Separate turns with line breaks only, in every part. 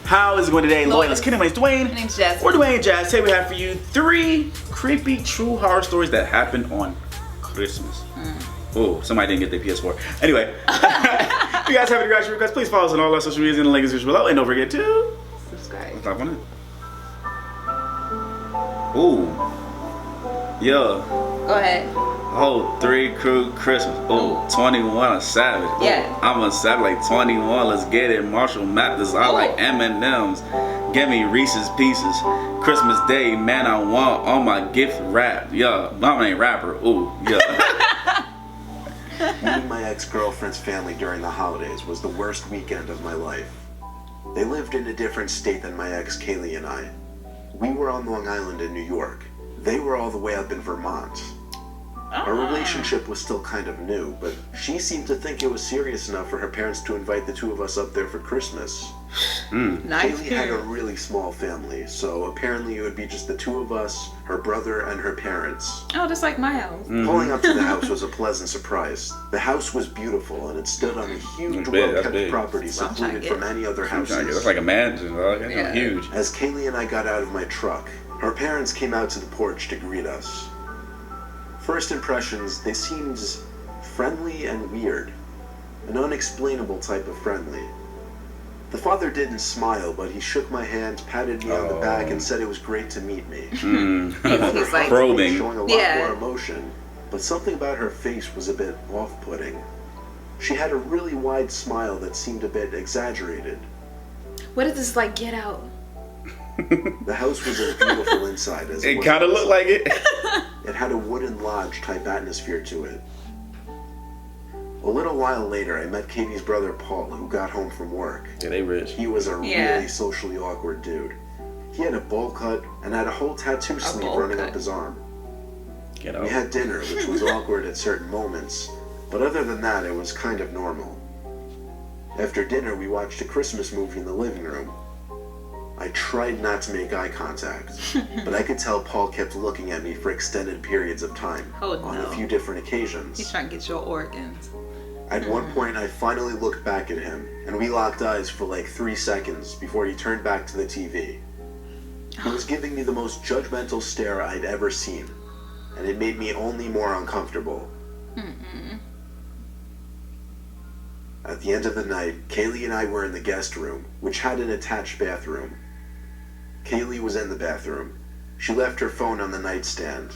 How is it going today? Loyalists. My name's Dwayne.
My name's Jazz.
Or Dwayne and Jazz. Today we have for you 3 creepy true horror stories that happened on Christmas. Oh, somebody didn't get their PS4. Anyway, if you guys have any requests, please follow us on all our social media and the link is below. And don't forget to
subscribe.
Tap on it. Ooh. Yeah.
Go ahead.
Oh, 3 crew Christmas. Oh, 21 a savage. Oh,
Yeah.
I'm a savage like 21. Let's get it. Marshall Mathers. I like M&M's. Give me Reese's Pieces. Christmas Day, man, I want all my gift wrapped. Yeah, mama ain't rapper. Ooh, yeah.
Meeting my ex-girlfriend's family during the holidays was the worst weekend of my life. They lived in a different state than my ex Kaylee and I. We were on Long Island in New York. They were all the way up in Vermont. Our relationship was still kind of new, but she seemed to think it was serious enough for her parents to invite the 2 of us up there for Christmas.
Nice.
Kaylee had a really small family, so apparently it would be just the 2 of us, her brother, and her parents.
Oh, just like my house.
Pulling up to the house was a pleasant surprise. The house was beautiful, and it stood on a huge, well-kept property secluded from any other houses.
It's like a mansion.
Yeah.
Huge.
As Kaylee and I got out of my truck, her parents came out to the porch to greet us. First impressions, they seemed friendly and weird. An unexplainable type of friendly. The father didn't smile, but he shook my hand, patted me on the back, and said it was great to meet me.
He's like
probing.
Showing a lot more emotion, but something about her face was a bit off-putting. She had a really wide smile that seemed a bit exaggerated.
What is this, like Get Out?
The house was as beautiful inside as
It kind of looked like it.
It had a wooden lodge type atmosphere to it. A little while later, I met Katie's brother Paul, who got home from work.
Yeah, they rich.
He was a really socially awkward dude. He had a bowl cut and had a whole tattoo sleeve running up his arm.
Get out.
We had dinner, which was awkward at certain moments, but other than that, it was kind of normal. After dinner, we watched a Christmas movie in the living room. I tried not to make eye contact, but I could tell Paul kept looking at me for extended periods of time on a few different occasions.
He's trying to get your organs.
At one point, I finally looked back at him, and we locked eyes for like 3 seconds before he turned back to the TV. He was giving me the most judgmental stare I'd ever seen, and it made me only more uncomfortable. At the end of the night, Kaylee and I were in the guest room, which had an attached bathroom. Kaylee was in the bathroom. She left her phone on the nightstand.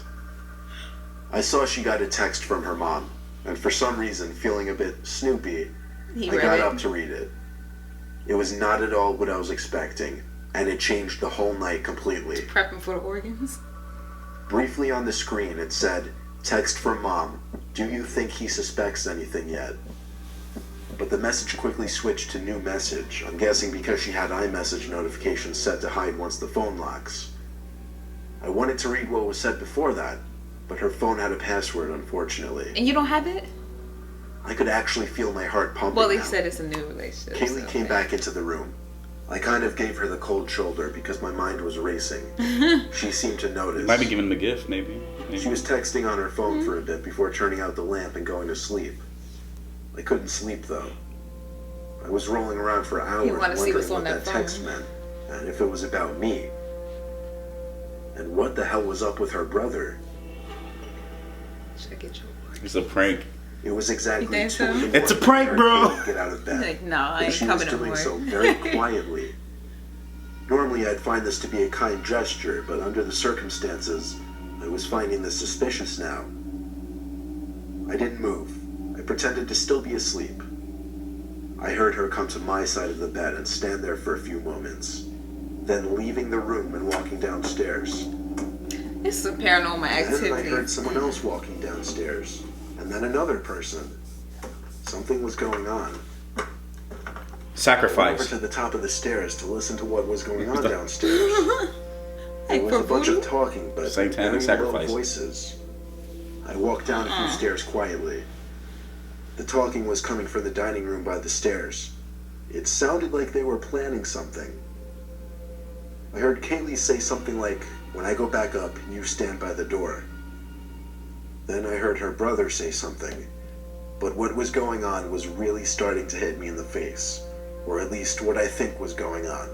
I saw she got a text from her mom, and for some reason, feeling a bit snoopy, I got up to read it. It was not at all what I was expecting, and it changed the whole night completely.
Prepping for the organs?
Briefly on the screen, it said, "Text from mom. Do you think he suspects anything yet?" But the message quickly switched to new message. I'm guessing because she had iMessage notifications set to hide once the phone locks. I wanted to read what was said before that, but her phone had a password, unfortunately.
And you don't have it?
I could actually feel my heart pumping.
Well, they
now.
said it's a new relationship.
Kaylee came back into the room. I kind of gave her the cold shoulder because my mind was racing. She seemed to notice.
Might be giving him a gift, maybe.
She was texting on her phone for a bit before turning out the lamp and going to sleep. I couldn't sleep though. I was rolling around for hours wondering what that text meant, and if it was about me. And what the hell was up with her brother?
Should I get your organs?
It's a prank.
It was exactly 2 in the morning.
It's a prank, bro.
Get out of bed.
Like, no, I ain't
she
coming
was
no
doing
more.
so very quietly. Normally I'd find this to be a kind gesture, but under the circumstances, I was finding this suspicious now. I didn't move. I pretended to still be asleep. I heard her come to my side of the bed and stand there for a few moments, then leaving the room and walking downstairs.
It's some paranormal activity.
Then I heard someone else walking downstairs, and then another person. Something was going on. I
Sacrifice.
went over to the top of the stairs to listen to what was going on downstairs. There was a bunch of talking, but
Satanic
very low
sacrifice.
voices. I walked down a few stairs quietly. The talking was coming from the dining room by the stairs. It sounded like they were planning something. I heard Kaylee say something like, "When I go back up, you stand by the door." Then I heard her brother say something, but what was going on was really starting to hit me in the face, or at least what I think was going on.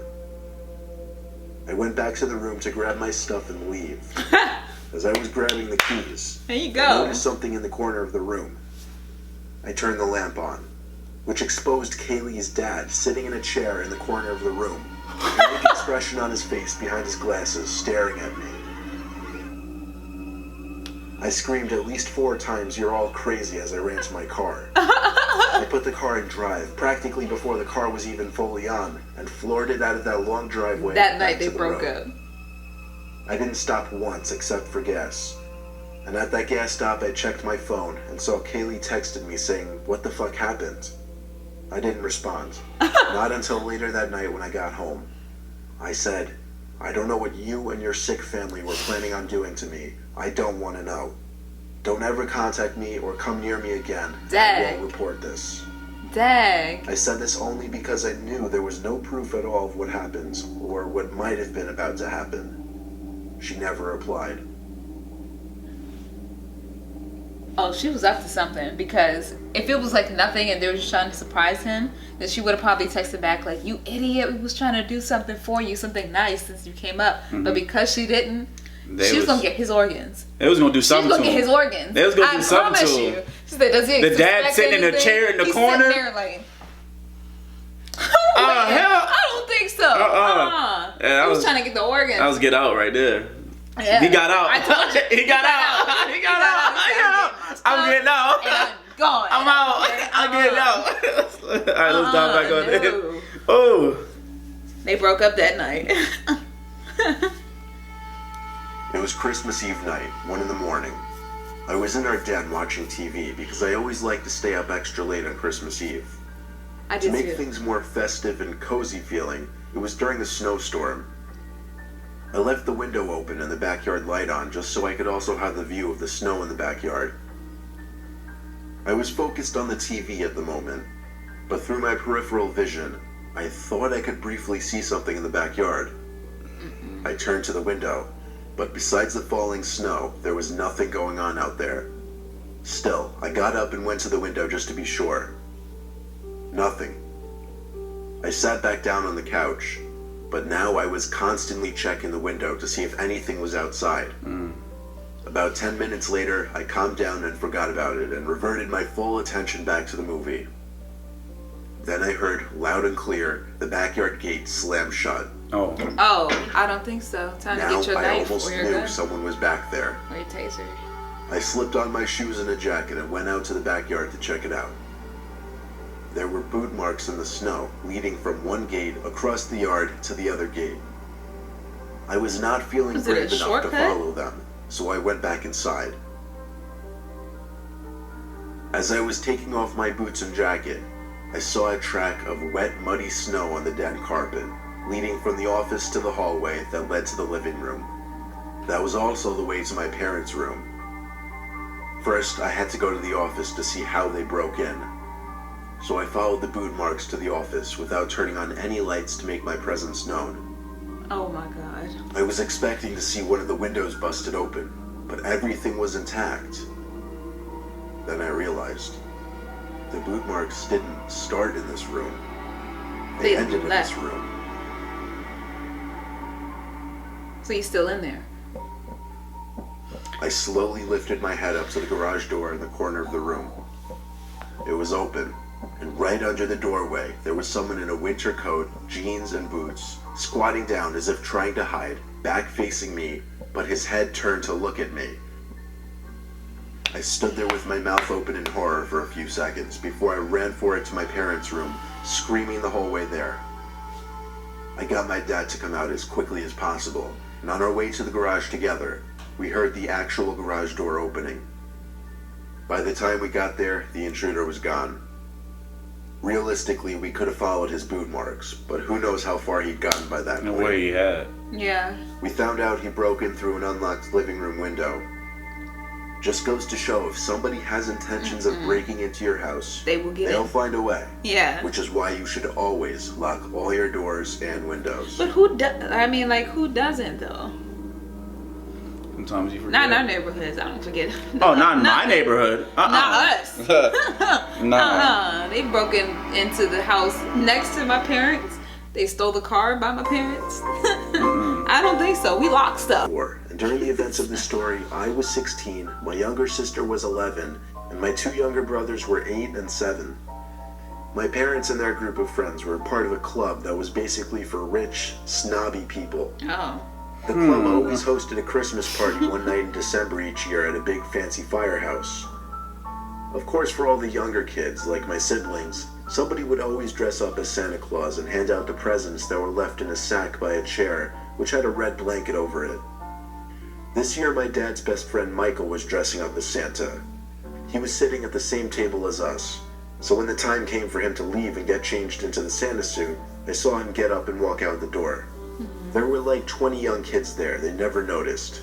I went back to the room to grab my stuff and leave. As I was grabbing the keys,
There you
I
go.
noticed something in the corner of the room. I turned the lamp on, which exposed Kaylee's dad sitting in a chair in the corner of the room, with a blank expression on his face behind his glasses, staring at me. I screamed at least 4 times, "You're all crazy," as I ran to my car. I put the car in drive, practically before the car was even fully on, and floored it out of that long driveway.
That
back
night they
to the
broke
road.
up.
I didn't stop once except for gas. And at that gas stop, I checked my phone and saw Kaylee texted me saying, "What the fuck happened?" I didn't respond. Not until later that night when I got home. I said, "I don't know what you and your sick family were planning on doing to me. I don't want to know. Don't ever contact me or come near me again. I
Dag.
will report this."
Dag.
I said this only because I knew there was no proof at all of what happened, or what might have been about to happen. She never replied.
Oh, she was up to something, because if it was like nothing and they were just trying to surprise him, then she would have probably texted back like, "You idiot, we was trying to do something for you, something nice since you came up." But because she didn't, she was gonna get his organs.
They was gonna do
She was
something
gonna
to
get
him.
his organs.
They was gonna do something
promise
to
you.
him.
She said, "Does he
The dad
expect
sitting in a
anything?"
chair in the
He's
corner?
sitting there like,
hell.
I don't think so.
Yeah, that
He was
was-
trying to get the organs.
That was get out right there.
Yeah.
He got out.
I told you.
He got out. He got out.
He
He got out. I'm getting out.
And I'm gone.
I'm out. I'm getting out. All right, let's dive back on it.
No.
Oh.
They broke up that night.
It was Christmas Eve night, 1 in the morning. I was in our den watching TV because I always like to stay up extra late on Christmas Eve.
I
To
did
make
too.
things more festive and cozy feeling, it was during a snowstorm. I left the window open and the backyard light on just so I could also have the view of the snow in the backyard. I was focused on the TV at the moment, but through my peripheral vision, I thought I could briefly see something in the backyard. I turned to the window, but besides the falling snow, there was nothing going on out there. Still, I got up and went to the window just to be sure. Nothing. I sat back down on the couch, but now I was constantly checking the window to see if anything was outside. About 10 minutes later, I calmed down and forgot about it and reverted my full attention back to the movie. Then I heard, loud and clear, the backyard gate slam shut.
Oh.
Oh, I don't think so. Time to
Now
get your
I
knife
almost
or your
knew
gun
someone was back there.
or your taser.
I slipped on my shoes and a jacket and went out to the backyard to check it out. There were boot marks in the snow leading from one gate across the yard to the other gate. I was not feeling
Was it a
brave enough to
shortcut?
follow them, so I went back inside. As I was taking off my boots and jacket, I saw a track of wet, muddy snow on the den carpet, leading from the office to the hallway that led to the living room. That was also the way to my parents' room. First, I had to go to the office to see how they broke in. So I followed the boot marks to the office without turning on any lights to make my presence known.
Oh my god.
I was expecting to see one of the windows busted open, but everything was intact. Then I realized the boot marks didn't start in this room. They ended in
left.
this room.
So he's still in there.
I slowly lifted my head up to the garage door in the corner of the room. It was open, and right under the doorway, there was someone in a winter coat, jeans, and boots, squatting down as if trying to hide, back facing me, but his head turned to look at me. I stood there with my mouth open in horror for a few seconds before I ran for it to my parents' room, screaming the whole way there. I got my dad to come out as quickly as possible, and on our way to the garage together, we heard the actual garage door opening. By the time we got there, the intruder was gone. Realistically, we could have followed his boot marks, but who knows how far he'd gotten by that
No
point.
way he had.
Yeah.
We found out he broke in through an unlocked living room window. Just goes to show if somebody has intentions of breaking into your house,
They will get
they'll
in.
find a way.
Yeah.
Which is why you should always lock all your doors and windows.
But who who doesn't though?
Sometimes you forget.
Not in our neighborhoods. I don't forget.
Oh, not in my neighborhood.
Not us.
Nah.
They broke into the house next to my parents. They stole the car by my parents. I don't think so. We lock stuff.
And during the events of the story, I was 16, my younger sister was 11, and my 2 younger brothers were 8 and 7. My parents and their group of friends were part of a club that was basically for rich, snobby people.
Oh.
The club always hosted a Christmas party one night in December each year at a big fancy firehouse. Of course, for all the younger kids, like my siblings, somebody would always dress up as Santa Claus and hand out the presents that were left in a sack by a chair, which had a red blanket over it. This year, my dad's best friend Michael was dressing up as Santa. He was sitting at the same table as us, so when the time came for him to leave and get changed into the Santa suit, I saw him get up and walk out the door. There were like 20 young kids there, they never noticed.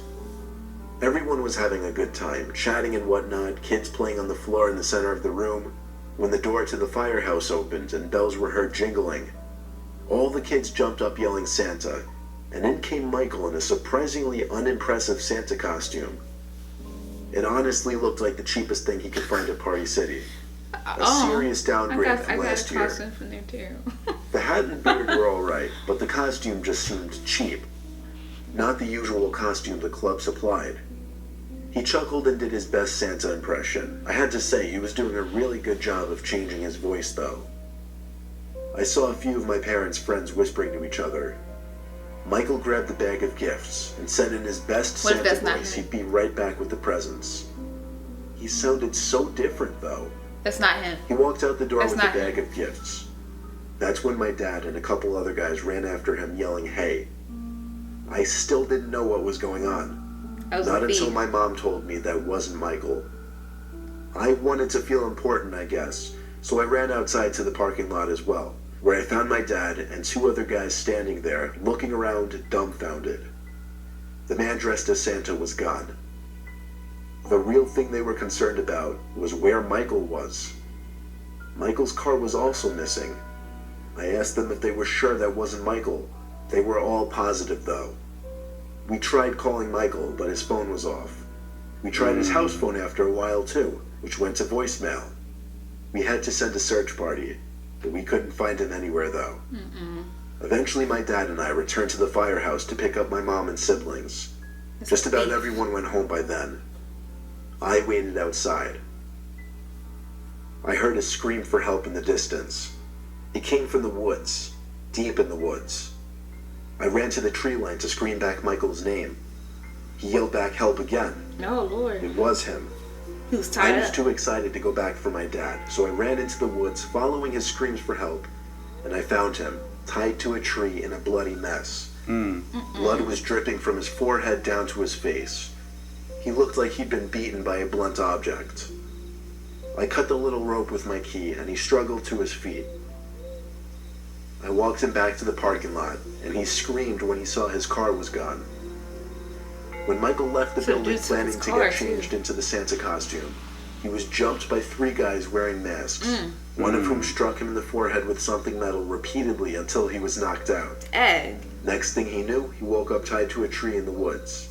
Everyone was having a good time, chatting and whatnot, kids playing on the floor in the center of the room, when the door to the firehouse opened and bells were heard jingling. All the kids jumped up yelling Santa, and in came Michael in a surprisingly unimpressive Santa costume. It honestly looked like the cheapest thing he could find at Party City. A serious downgrade from last year.
I got a costume from there too.
The hat and beard were alright, but the costume just seemed cheap. Not the usual costume the club supplied. He chuckled and did his best Santa impression. I had to say, he was doing a really good job of changing his voice, though. I saw a few of my parents' friends whispering to each other. Michael grabbed the bag of gifts and said in his best Santa voice he'd be right back with the presents. He sounded so different, though.
That's not him.
He walked out the door with the bag of gifts. That's when my dad and a couple other guys ran after him yelling, "Hey." I still didn't know what was going on. Not until my mom told me that wasn't Michael. I wanted to feel important, I guess, so I ran outside to the parking lot as well, where I found my dad and 2 other guys standing there, looking around dumbfounded. The man dressed as Santa was gone. The real thing they were concerned about was where Michael was. Michael's car was also missing. I asked them if they were sure that wasn't Michael. They were all positive, though. We tried calling Michael, but his phone was off. We tried his house phone after a while, too, which went to voicemail. We had to send a search party, but we couldn't find him anywhere, though. Eventually, my dad and I returned to the firehouse to pick up my mom and siblings. Just about everyone went home by then. I waited outside. I heard a scream for help in the distance. It came from the woods, deep in the woods. I ran to the tree line to scream back Michael's name. He yelled back help again.
Oh, Lord.
It was him.
He was tied up.
I was too excited to go back for my dad, so I ran into the woods following his screams for help, and I found him, tied to a tree in a bloody mess. Blood was dripping from his forehead down to his face. He looked like he'd been beaten by a blunt object. I cut the little rope with my key, and he struggled to his feet. I walked him back to the parking lot, and he screamed when he saw his car was gone. When Michael left the building planning to get changed into the Santa costume, he was jumped by 3 guys wearing masks, one of whom struck him in the forehead with something metal repeatedly until he was knocked out. Next thing he knew, he woke up tied to a tree in the woods.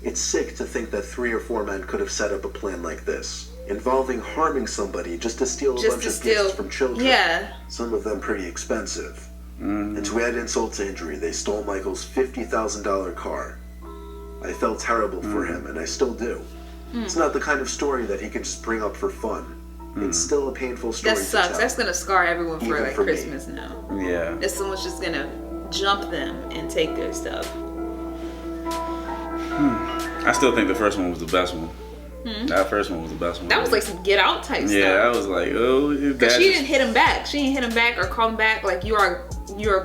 It's sick to think that 3 or 4 men could have set up a plan like this, involving harming somebody just to steal a bunch of gifts from children. Some of them pretty expensive. And to add insult to injury, they stole Michael's $50,000 car. I felt terrible for him, and I still do. It's not the kind of story that he can just bring up for fun. It's still a painful story to tell.
That's gonna scar everyone for like Christmas
me.
now.
Yeah.
If someone's just gonna jump them and take their stuff.
I still think the first one was the best one. That first one was the best one.
That was like some Get Out type stuff.
Yeah, I was like, oh,
because she didn't hit him back. She didn't hit him back or call him back like you are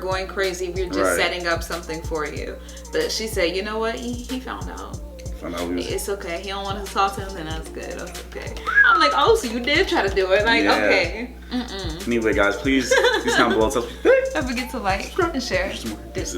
going crazy. We're just setting up something for you. But she said, you know what? He found out. It's okay. He don't want to talk to him, then that's good. That's okay. I'm like, oh, so you did try to do it? Like, okay.
Anyway, guys, please comment below.
Don't forget to like and share this.